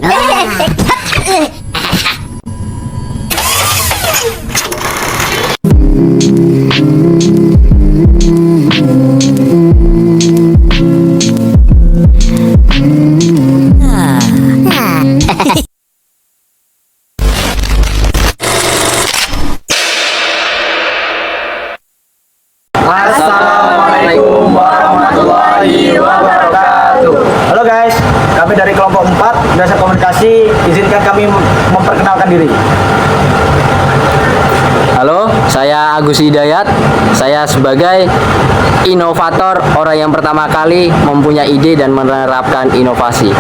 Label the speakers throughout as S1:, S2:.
S1: Assalamualaikum warahmatullahi wabarakatuh. Halo guys, kami dari kelompok 4 Dasar Komunikasi. Izinkan kami memperkenalkan diri.
S2: Halo, saya Agus Hidayat. Saya sebagai inovator, orang yang pertama kali mempunyai ide dan menerapkan inovasi.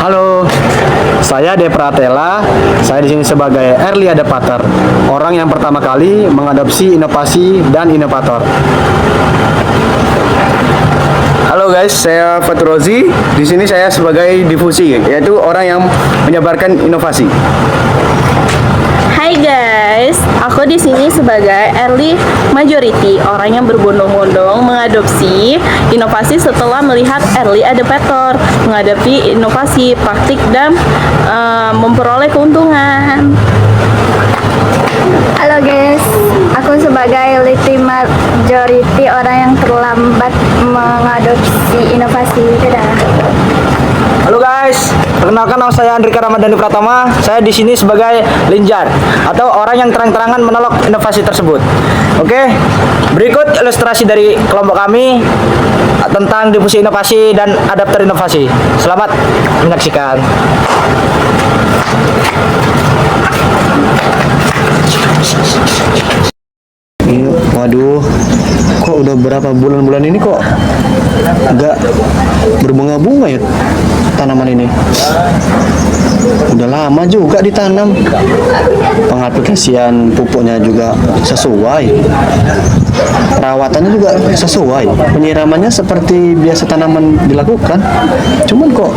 S1: Halo, saya De Pratela. Saya di sini sebagai early adapter, orang yang pertama kali mengadopsi inovasi dan inovator. Halo guys, saya Fatrozi. Di sini saya sebagai difusi, yaitu orang yang menyebarkan inovasi.
S3: Hai guys, aku di sini sebagai early majority, orang yang berbondong-bondong mengadopsi inovasi setelah melihat early adapter menghadapi inovasi praktik dan memperoleh keuntungan.
S4: Halo guys, aku sebagai early majority, orang yang terlambat mengadopsi inovasi. Dadah.
S1: Halo guys, perkenalkan nama saya Andrika Ramadhani Pratama. Saya di sini sebagai linjar atau orang yang terang-terangan menolak inovasi tersebut. Oke, berikut ilustrasi dari kelompok kami tentang difusi inovasi dan adapter inovasi. Selamat menyaksikan. Waduh, kok udah berapa bulan-bulan ini kok nggak berbunga-bunga ya tanaman ini? Udah lama juga ditanam. Pengaplikasian pupuknya juga sesuai, perawatannya juga sesuai, penyiramannya seperti biasa tanaman dilakukan. Cuman kok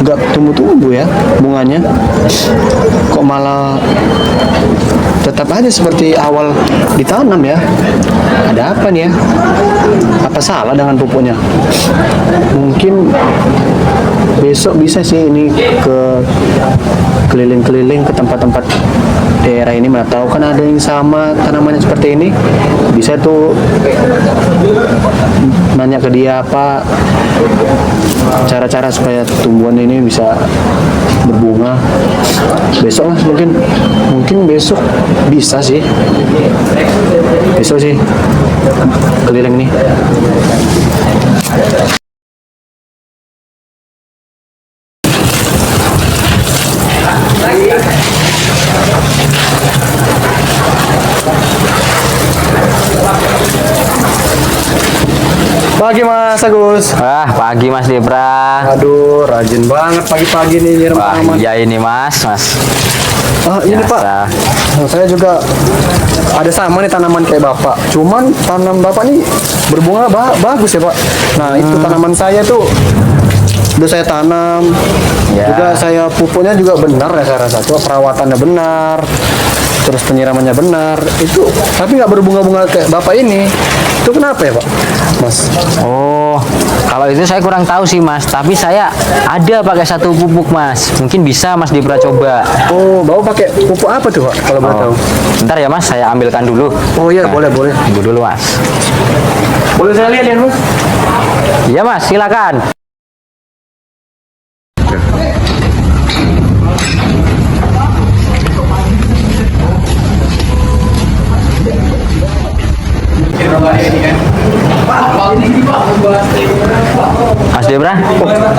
S1: nggak tumbuh-tumbuh ya bunganya? Kok malah tetap aja seperti awal ditanam ya? Ada apa nih ya? Apa salah dengan pupuknya? Mungkin besok bisa sih ini ke keliling-keliling ke tempat-tempat daerah ini, mana tahu kan ada yang sama tanamannya seperti ini. Bisa tuh nanya ke dia apa cara-cara supaya tumbuhan ini bisa berbunga. Besok lah, mungkin besok bisa sih. Besok sih keliling nih. Pagi Mas Agus.
S2: Pagi Mas Debra.
S1: Aduh, rajin banget pagi-pagi nih nyiram tanaman.
S2: Iya ini Mas.
S1: Ini
S2: Biasa.
S1: Pak, saya juga ada sama nih tanaman kayak Bapak. Cuman tanam Bapak nih berbunga bagus ya Pak. Nah itu tanaman saya tuh udah saya tanam, juga saya pupuknya juga benar ya, saya rasa tuh perawatannya benar, terus penyiramannya benar. Itu tapi nggak berbunga-bunga kayak Bapak ini. Itu kenapa ya Pak, Mas?
S2: Oh, kalau itu saya kurang tahu sih Mas. Tapi saya ada pakai satu pupuk Mas. Mungkin bisa Mas Debra coba.
S1: Oh, Bapak pakai pupuk apa tuh Pak, kalau boleh tahu?
S2: Bentar ya Mas, saya ambilkan dulu.
S1: Oh iya, boleh.
S2: Tunggu dulu Mas.
S1: Boleh saya lihat ya Mas?
S2: Iya Mas, silakan. Mas Debra?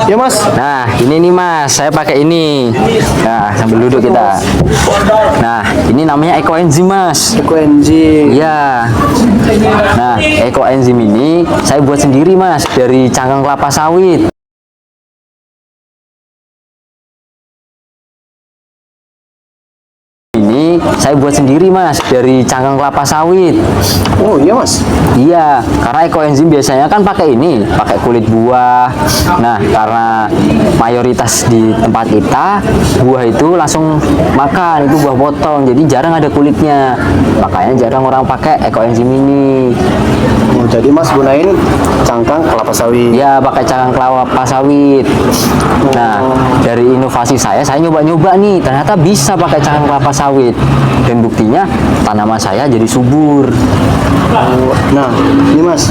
S1: Ya Mas.
S2: Nah, ini nih Mas, saya pakai ini. Nah, sambil duduk kita. Nah, ini namanya ekoenzim Mas.
S1: Ekoenzim.
S2: Iya. Nah, ekoenzim ini saya buat sendiri Mas dari cangkang kelapa sawit. Ini saya buat sendiri mas dari cangkang kelapa sawit.
S1: Oh iya mas.
S2: Iya, karena ekoenzim biasanya kan pakai ini, pakai kulit buah. Nah, karena mayoritas di tempat kita buah itu langsung makan, itu buah potong, jadi jarang ada kulitnya. Makanya jarang orang pakai ekoenzim ini.
S1: Oh, jadi mas gunain cangkang kelapa sawit.
S2: Ya, pakai cangkang kelapa sawit. Nah, dari inovasi saya nyoba-nyoba nih, ternyata bisa pakai cangkang kelapa sawit. Dan buktinya tanaman saya jadi subur.
S1: Nah, ini mas,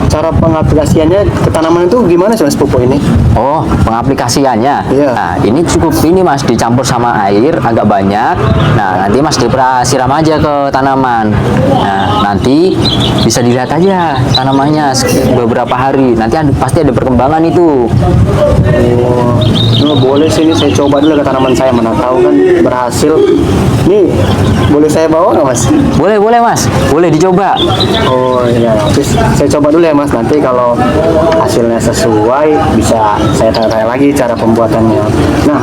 S1: cara pengaplikasiannya ke tanaman itu gimana sih mas pupuk ini?
S2: Oh, pengaplikasiannya.
S1: Iya.
S2: Nah, ini cukup ini mas, dicampur sama air agak banyak. Nah, nanti mas siram aja ke tanaman. Nah, nanti bisa dilihat aja tanamannya beberapa hari. Nanti pasti ada perkembangan itu.
S1: Oh, boleh sih ini saya coba dulu ke tanaman saya, mana tahu kan berhasil. Nih, boleh saya bawa nggak mas?
S2: Boleh mas, boleh dicoba.
S1: Oh iya, terus saya coba dulu ya mas. Nanti kalau hasilnya sesuai, bisa saya tanya lagi cara pembuatannya. Nah,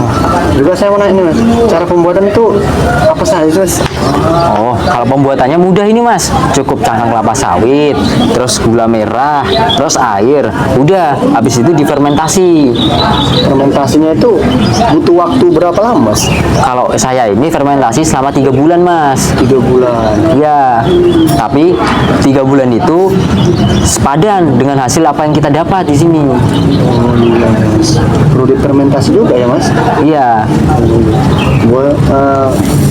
S1: juga saya mau nanya nih mas, cara pembuatan itu apa saja sih, mas?
S2: Oh, kalau pembuatannya mudah ini mas, cukup cangkang kelapa sawit, terus gula merah, terus air, udah. Habis itu difermentasi.
S1: Fermentasinya itu butuh waktu berapa lama mas?
S2: Kalau saya ini fermentasi selama 3 bulan mas.
S1: 3 bulan.
S2: Ya, tapi 3 bulan itu sepadan dengan hasil apa yang kita dapat di sini.
S1: Oh iya mas. Perlu difermentasi juga ya mas?
S2: Iya,
S1: Boleh,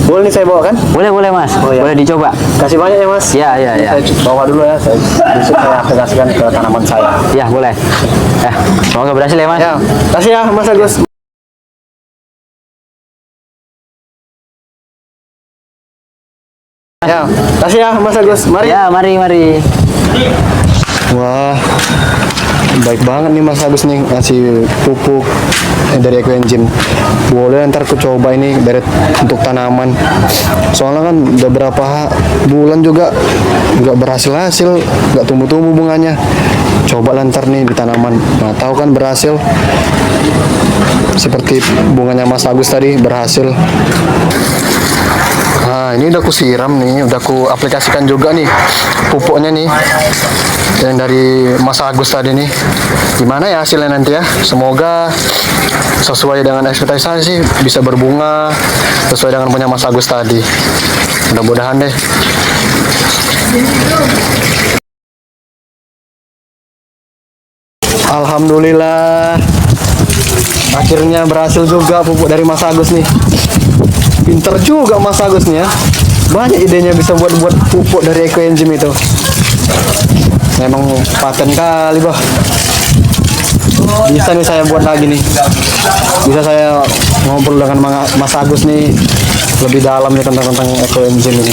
S1: boleh nih saya bawa kan?
S2: boleh mas,
S1: Oh, iya.
S2: boleh dicoba.
S1: Kasih banyak ya mas.
S2: Ya.
S1: Saya bawa dulu ya, saya aplikasikan ke tanaman saya.
S2: Ya boleh. Semoga berhasil ya mas.
S1: Ya, kasih ya mas Agus. Ya, kasih ya Mas Agus. Mari.
S2: Ya, mari.
S1: Wah, baik banget nih Mas Agus nih ngasih pupuk dari Ekoenzim. Boleh ntar aku coba ini dari untuk tanaman. Soalnya kan udah berapa bulan juga nggak berhasil, nggak tumbuh-tumbuh bunganya. Coba lah ntar nih di tanaman. Nah, tahu kan berhasil. Seperti bunganya Mas Agus tadi berhasil. Nah, ini udah aku siram nih, udah aku aplikasikan juga nih pupuknya nih yang dari Mas Agus tadi nih. Gimana ya hasilnya nanti ya? Semoga sesuai dengan ekspektasi, bisa berbunga sesuai dengan punya Mas Agus tadi. Mudah-mudahan deh. Alhamdulillah, akhirnya berhasil juga pupuk dari Mas Agus nih. Pinter juga Mas Agus nih ya. Banyak idenya bisa buat pupuk dari Ekoenzim itu. Memang paten kali, bah. Bisa nih saya buat lagi nih. Bisa saya ngobrol dengan Mas Agus nih lebih dalam nih tentang Ekoenzim ini.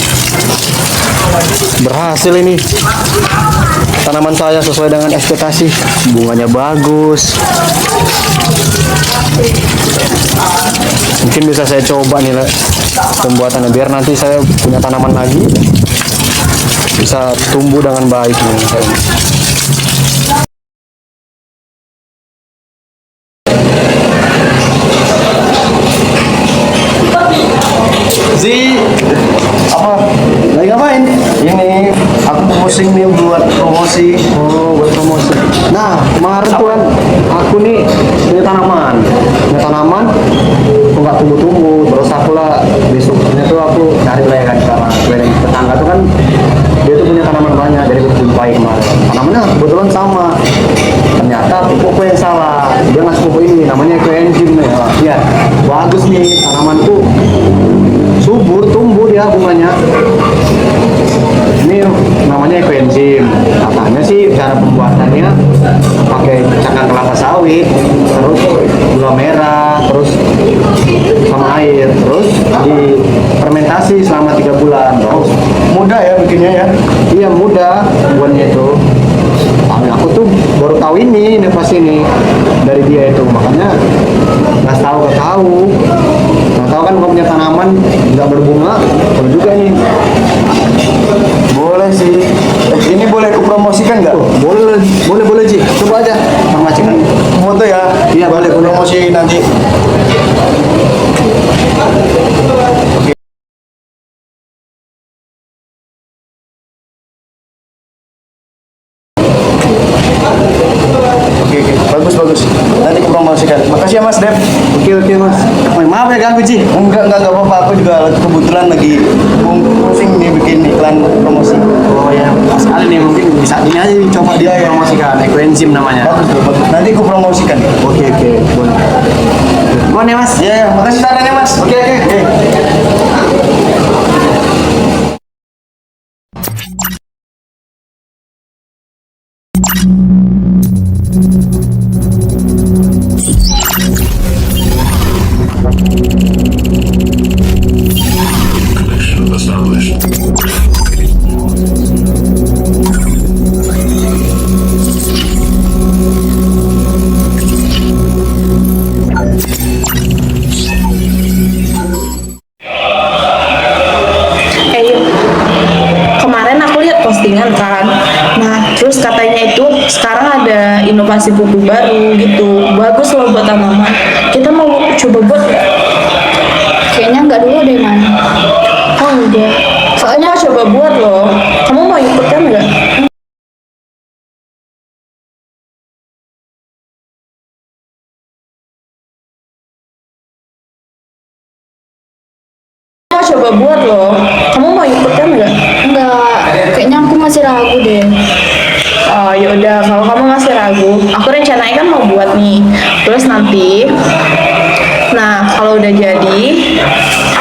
S1: Berhasil ini. Tanaman saya sesuai dengan ekspektasi. Bunganya bagus. Mungkin bisa saya coba nih pembuatannya biar nanti saya punya tanaman lagi bisa tumbuh dengan baik nih. Zi, apa? Lagi ngapain? Ini aku pusing nih buat promosi. Oh, buat promosi. Nah, kemarin tuh kan aku nih punya tanaman, aku nggak tumbuh-tumbuh. Terus aku lah besoknya tuh aku cari lah ya kan sama tetangga tuh kan dia tuh punya tanaman banyak dari berjumpai kemarin. Tanamannya kebetulan sama. Ternyata pupukku yang salah. Dia ngasih pupuk ini, namanya Ekoenzim nih. Ya, bagus nih tanamanku. Subur, tumbuh dia bunganya. Ini namanya Ekoenzim. Katanya sih cara pembuatannya pakai cangkang kelapa sawit, terus gula merah, terus sama air, terus difermentasi selama 3 bulan. Terus mudah ya bikinnya ya? Iya mudah buatnya itu. Aku tuh baru tahu ini inovasi ini dari dia itu, makanya nggak tahu nggak tahu kan kalau punya tanaman nggak berbunga, boleh juga nih. Boleh sih. Ini boleh aku promosikan nggak? Boleh Ji. Coba aja sama Cik. Foto ya? Iya boleh promosi nanti. Makasih ya Mas Dev. Oke Mas. Oh, maaf ya ganggu Ji. Enggak apa-apa. Aku juga kebetulan lagi pusing nih bikin iklan promosi. Oh ya, pas sekali nih mungkin bisa ini aja coba dia promosikan. Ekoenzim namanya. Bagus. Nanti aku promosikan. Oke. Boleh. Boleh Mas. Ya, makasih sarannya Mas. Oke.
S3: Yun. Kemarin aku lihat postingan kan. Nah, terus katanya itu sekarang ada inovasi pupuk baru gitu. Bagus loh buat tanaman. Kita mau coba buat nggak?
S4: Kayaknya nggak dulu deh, Man.
S3: Oh enggak. Soalnya mau coba buat loh. Kamu mau ikutkan nggak? Mau coba buat loh. Kamu mau ikutkan nggak?
S4: Enggak, kayaknya aku masih ragu deh.
S3: Oh ya udah, kalau kamu masih ragu, aku rencananya kan mau buat nih. Terus nanti, nah kalau udah jadi,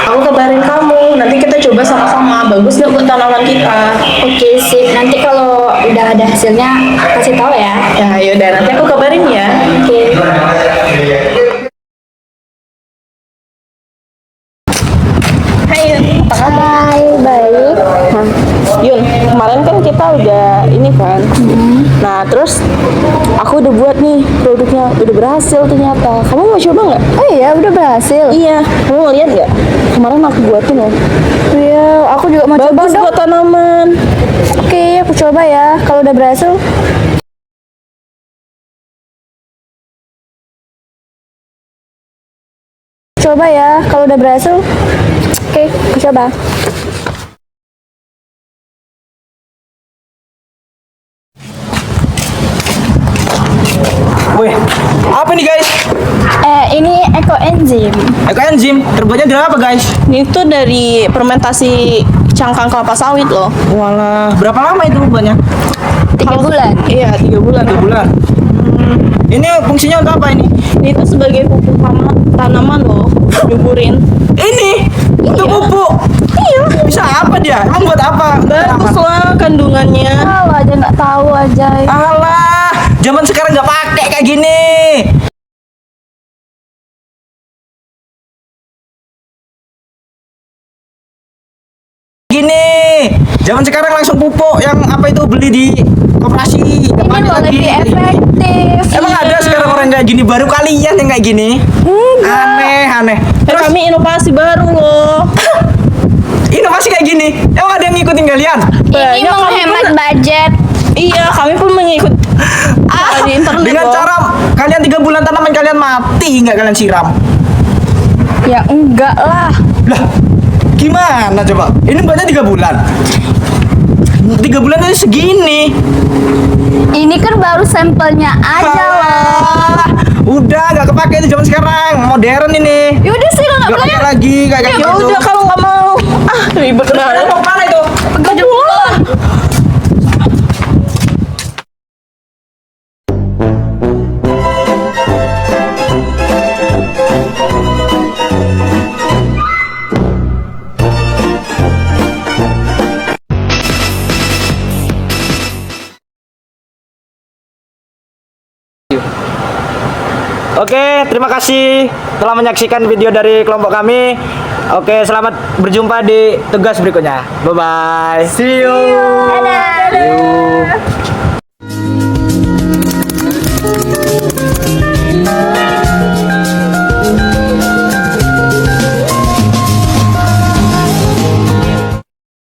S3: aku kabarin kamu. Nanti kita coba sama-sama. Bagus nggak buat tanaman kita?
S4: Oke, sip. Nanti kalau udah ada hasilnya, kasih tahu ya.
S3: Ya yaudah, nanti aku kabarin ya.
S4: Oke.
S3: Hai Yun, apa kabar?
S4: Hai, baik.
S3: Yun, kemarin kan kita udah ini kan. Nah terus aku udah buat nih produknya, udah berhasil ternyata. Kamu mau coba nggak?
S4: Oh iya, udah berhasil.
S3: Iya, kamu mau lihat nggak? Kemarin aku buatin loh.
S4: Iya, aku juga mau coba
S3: Bagus
S4: dong.
S3: buat tanaman.
S4: Oke, aku coba ya. Kalau udah berhasil, coba ya. Kalau udah berhasil, oke, aku coba.
S5: Wih, apa nih guys?
S4: Ini ekoenzim.
S5: Ekoenzim, terbuatnya dari apa guys?
S3: Ini tuh dari fermentasi cangkang kelapa sawit loh.
S5: Walah, berapa lama itu buatnya?
S4: 3 bulan.
S3: Iya, 3 bulan.
S5: 2 bulan. Ini fungsinya untuk apa ini?
S3: Ini tuh sebagai pupuk tanaman loh, nyuburin.
S5: Ini untuk pupuk.
S3: Iya,
S5: Bisa apa dia? Emang buat apa?
S3: bagus lah kandungannya.
S4: Tahu aja nggak tahu aja.
S5: Alah, zaman sekarang nggak pakai kayak gini. Zaman sekarang langsung pupuk yang apa itu beli di koperasi. Nggak
S4: Ini
S5: pakai
S4: loh
S5: lagi.
S4: lebih efektif.
S5: Emang ada sekarang orang kayak gini? Baru kalian yang kayak gini? Aneh. Terus
S3: Kami inovasi baru loh.
S5: inovasi kayak gini, emang ada yang ngikutin kalian?
S4: Ini
S3: Banyak,
S4: menghemat
S3: kami
S4: budget.
S3: Iya, kami pun mengikut di internet
S5: Dengan
S3: loh.
S5: cara kalian 3 bulan tanaman kalian mati nggak kalian siram?
S4: Ya enggak lah.
S5: Lah, gimana coba? Ini buatnya 3 bulan. 3 bulan aja segini.
S4: Ini kan baru sampelnya aja loh.
S5: Ah, udah nggak kepake itu zaman sekarang, modern ini.
S4: Yaudah sih nggak
S5: Nggak
S4: boleh.
S5: pakai lagi kayak
S3: Ya
S5: gitu.
S3: udah kalau nggak mau. Ah, ribet banget.
S5: Mau mana itu?
S3: Ke pulang.
S5: Oke, terima kasih telah menyaksikan video dari kelompok kami. Oke, selamat berjumpa di tugas berikutnya. Bye bye. See you.
S4: Dadah.
S5: See you.